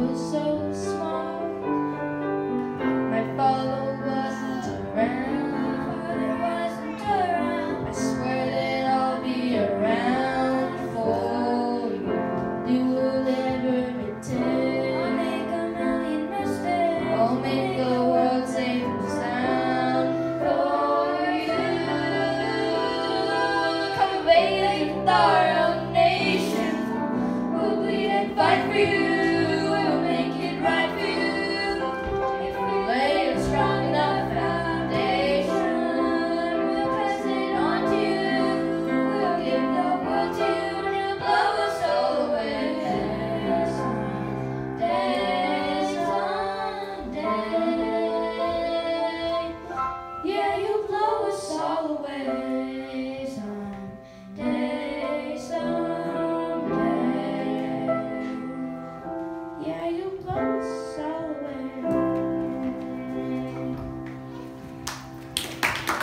was so small. My father wasn't around. I swear that I'll be around for you. You will ever return. I'll make a million mistakes. I'll make the world safe and sound for you. Come away with our own nation. We'll bleed and fight for you.